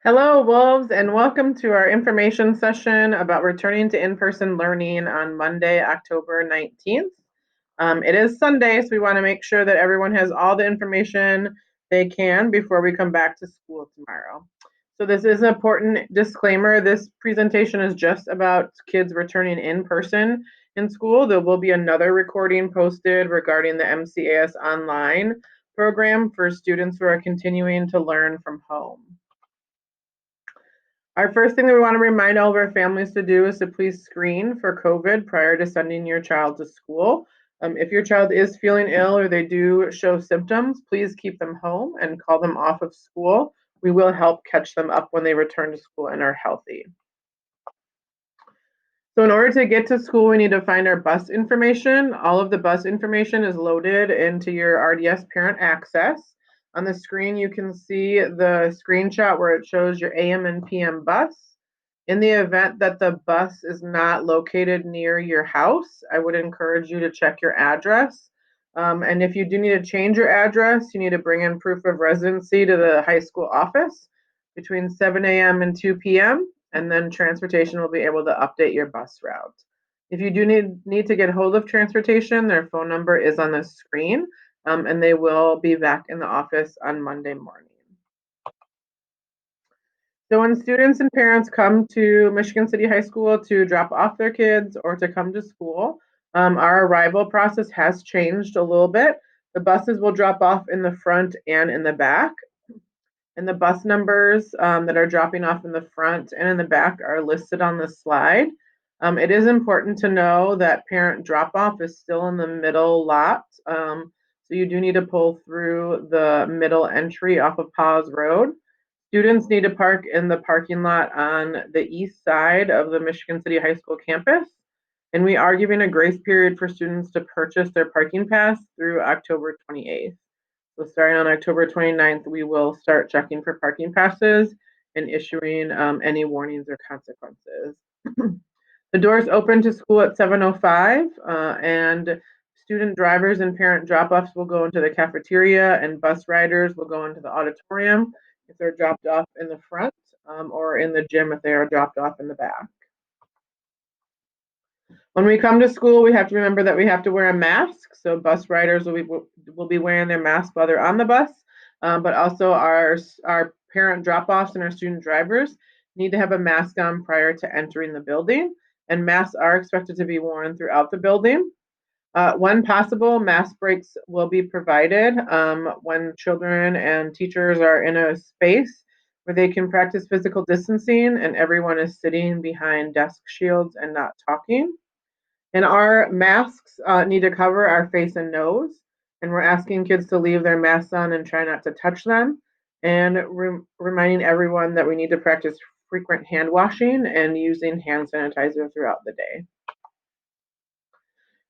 Hello, Wolves, and welcome to our information session about returning to in-person learning on Monday, October 19th. It is Sunday, so we want to make sure that everyone has all the information they can before we come back to school tomorrow. So this is an important disclaimer. This presentation is just about kids returning in person in school. There will be another recording posted regarding the MCAS online program for students who are continuing to learn from home. Our first thing that we want to remind all of our families to do is to please screen for COVID prior to sending your child to school. If your child is feeling ill or they do show symptoms, please keep them home and call them off of school. We will help catch them up when they return to school and are healthy. So in order to get to school, we need to find our bus information. All of the bus information is loaded into your RDS Parent Access. On the screen, you can see the screenshot where it shows your AM and PM bus. In the event that the bus is not located near your house, I would encourage you to check your address. And if you do need to change your address, you need to bring in proof of residency to the high school office between 7 a.m. and 2 p.m. And then transportation will be able to update your bus route. If you do need to get hold of transportation, their phone number is on the screen, and they will be back in the office on Monday morning. So when students and parents come to Michigan City High School to drop off their kids or to come to school, our arrival process has changed a little bit. The buses will drop off in the front and in the back. And the bus numbers that are dropping off in the front and in the back are listed on the slide. It is important to know that parent drop-off is still in the middle lot. So you do need to pull through the middle entry off of Paz Road. Students need to park in the parking lot on the east side of the Michigan City High School campus. And we are giving a grace period for students to purchase their parking pass through October 28th. So starting on October 29th, we will start checking for parking passes and issuing any warnings or consequences. The doors open to school at 7:05, and student drivers and parent drop-offs will go into the cafeteria, and bus riders will go into the auditorium if they're dropped off in the front, or in the gym if they are dropped off in the back. When we come to school, we have to remember that we have to wear a mask. So bus riders will be wearing their mask while they're on the bus, but also our parent drop-offs and our student drivers need to have a mask on prior to entering the building, and masks are expected to be worn throughout the building. When possible, mask breaks will be provided when children and teachers are in a space where they can practice physical distancing and everyone is sitting behind desk shields and not talking. And our masks need to cover our face and nose. And we're asking kids to leave their masks on and try not to touch them. And reminding everyone that we need to practice frequent hand washing and using hand sanitizer throughout the day.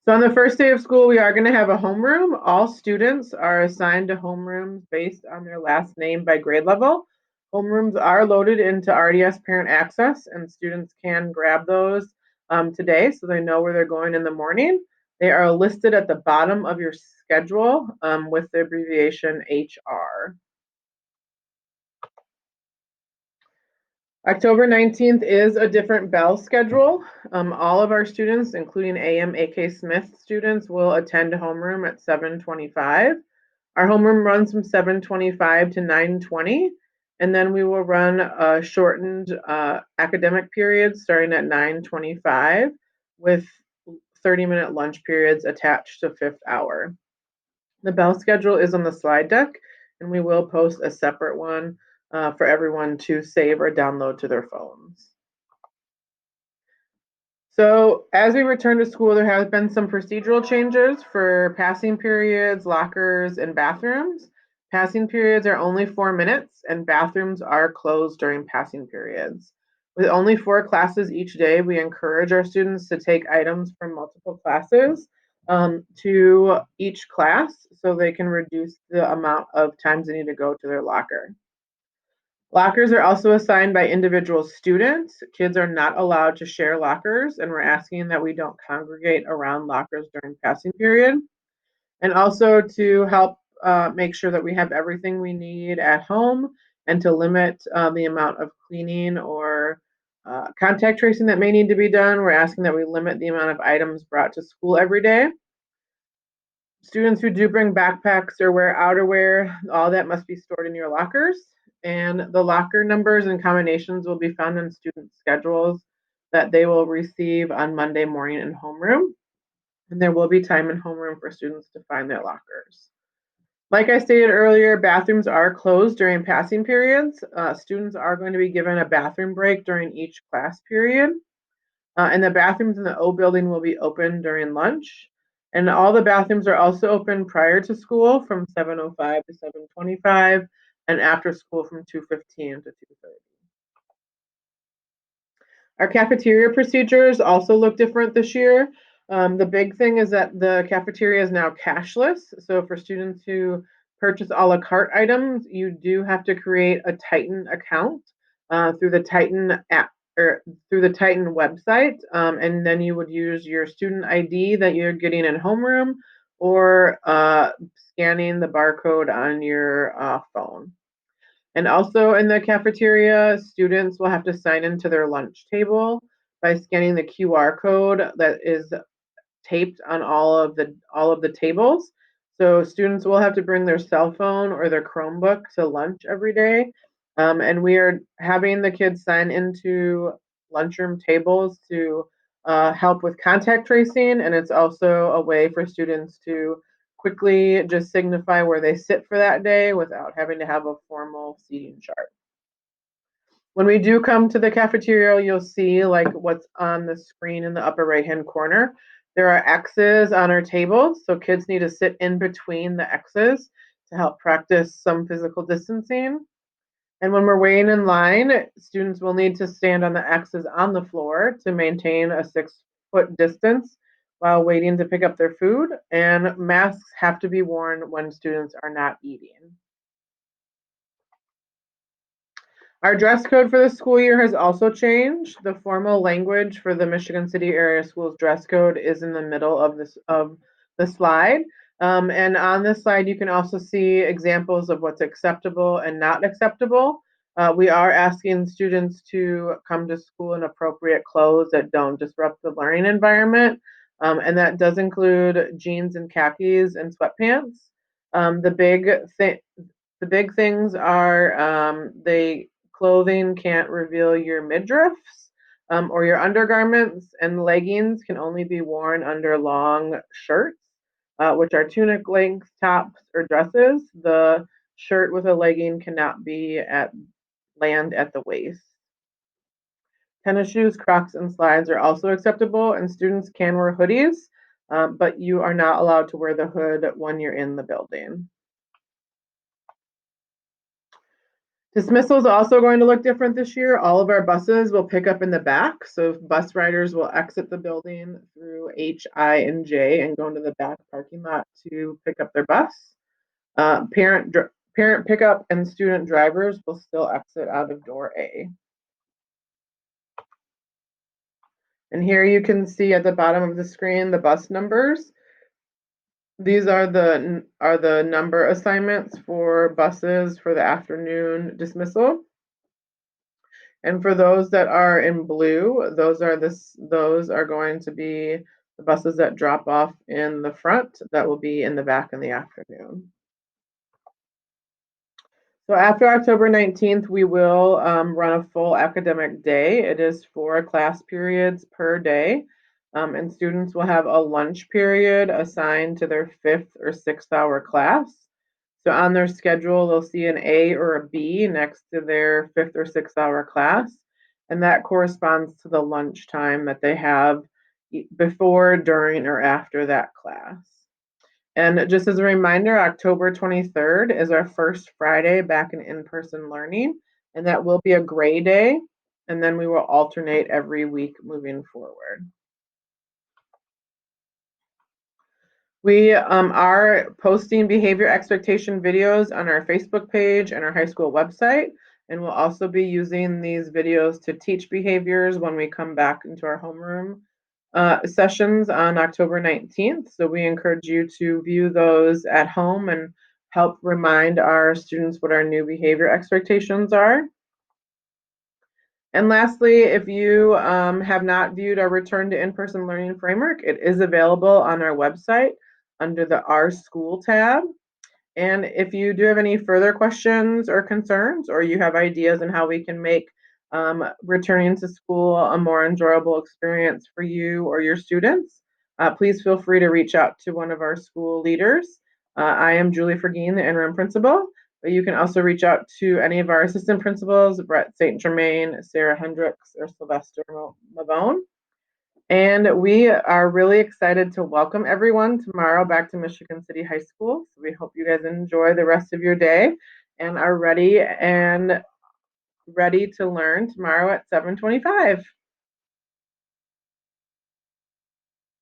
So on the first day of school, we are going to have a homeroom. All students are assigned to homerooms based on their last name by grade level. Homerooms are loaded into RDS Parent Access, and students can grab those today so they know where they're going in the morning. They are listed at the bottom of your schedule with the abbreviation HR. October 19th is a different bell schedule. All of our students, including AM AK Smith students, will attend homeroom at 7:25. Our homeroom runs from 7:25 to 9:20, and then we will run a shortened academic period starting at 9:25 with 30-minute lunch periods attached to fifth hour. The bell schedule is on the slide deck, and we will post a separate one for everyone to save or download to their phones. So as we return to school, there have been some procedural changes for passing periods, lockers, and bathrooms. Passing periods are only 4 minutes, and bathrooms are closed during passing periods. With only 4 classes each day, we encourage our students to take items from multiple classes to each class so they can reduce the amount of times they need to go to their locker. Lockers are also assigned by individual students. Kids are not allowed to share lockers, and we're asking that we don't congregate around lockers during passing period. And also to help make sure that we have everything we need at home, and to limit the amount of cleaning or contact tracing that may need to be done. We're asking that we limit the amount of items brought to school every day. Students who do bring backpacks or wear outerwear, all that must be stored in your lockers. And the locker numbers and combinations will be found in student schedules that they will receive on Monday morning in homeroom. And there will be time in homeroom for students to find their lockers. Like I stated earlier, bathrooms are closed during passing periods. Students are going to be given a bathroom break during each class period. And the bathrooms in the O building will be open during lunch. And all the bathrooms are also open prior to school from 7:05 to 7:25 and after school from 2:15 to 2:30. Our cafeteria procedures also look different this year. The big thing is that the cafeteria is now cashless. So for students who purchase a la carte items, you do have to create a Titan account through the Titan app or through the Titan website. And then you would use your student ID that you're getting in homeroom or scanning the barcode on your phone. And also in the cafeteria, students will have to sign into their lunch table by scanning the QR code that is taped on all of the tables. So students will have to bring their cell phone or their Chromebook to lunch every day. And we are having the kids sign into lunchroom tables to help with contact tracing. And it's also a way for students to quickly just signify where they sit for that day without having to have a formal seating chart. When we do come to the cafeteria, you'll see like what's on the screen in the upper right-hand corner. There are X's on our tables, so kids need to sit in between the X's to help practice some physical distancing. And when we're waiting in line, students will need to stand on the X's on the floor to maintain a 6-foot distance while waiting to pick up their food. And masks have to be worn when students are not eating. Our dress code for the school year has also changed. The formal language for the Michigan City Area Schools dress code is in the middle of the slide. And on this slide, you can also see examples of what's acceptable and not acceptable. We are asking students to come to school in appropriate clothes that don't disrupt the learning environment. And that does include jeans and khakis and sweatpants. The big things are they clothing can't reveal your midriffs or your undergarments, and leggings can only be worn under long shirts, which are tunic length tops or dresses. The shirt with a legging cannot be at land at the waist. Tennis shoes, Crocs, and slides are also acceptable, and students can wear hoodies, but you are not allowed to wear the hood when you're in the building. Dismissal is also going to look different this year. All of our buses will pick up in the back. So bus riders will exit the building through H, I, and J and go into the back parking lot to pick up their bus. Parent pickup and student drivers will still exit out of door A. And here you can see at the bottom of the screen the bus numbers. These are the number assignments for buses for the afternoon dismissal. And for those that are in blue, those are going to be the buses that drop off in the front that will be in the back in the afternoon. So after October 19th, we will run a full academic day. It is 4 class periods per day, and students will have a lunch period assigned to their 5th or 6th hour class. So on their schedule, they'll see an A or a B next to their 5th or 6th hour class, and that corresponds to the lunch time that they have before, during, or after that class. And just as a reminder, October 23rd is our first Friday back in-person learning, and that will be a gray day, and then we will alternate every week moving forward. We are posting behavior expectation videos on our Facebook page and our high school website, and we'll also be using these videos to teach behaviors when we come back into our homeroom sessions on October 19th. So we encourage you to view those at home and help remind our students what our new behavior expectations are. And lastly, if you have not viewed our Return to In-Person Learning Framework, it is available on our website under the Our School tab. And if you do have any further questions or concerns, or you have ideas on how we can make returning to school a more enjoyable experience for you or your students, please feel free to reach out to one of our school leaders. I am Julie Fergine, the interim principal, but you can also reach out to any of our assistant principals, Brett St. Germain, Sarah Hendricks, or Sylvester Mavone. And we are really excited to welcome everyone tomorrow back to Michigan City High School. So we hope you guys enjoy the rest of your day and are ready to learn tomorrow at 7:25.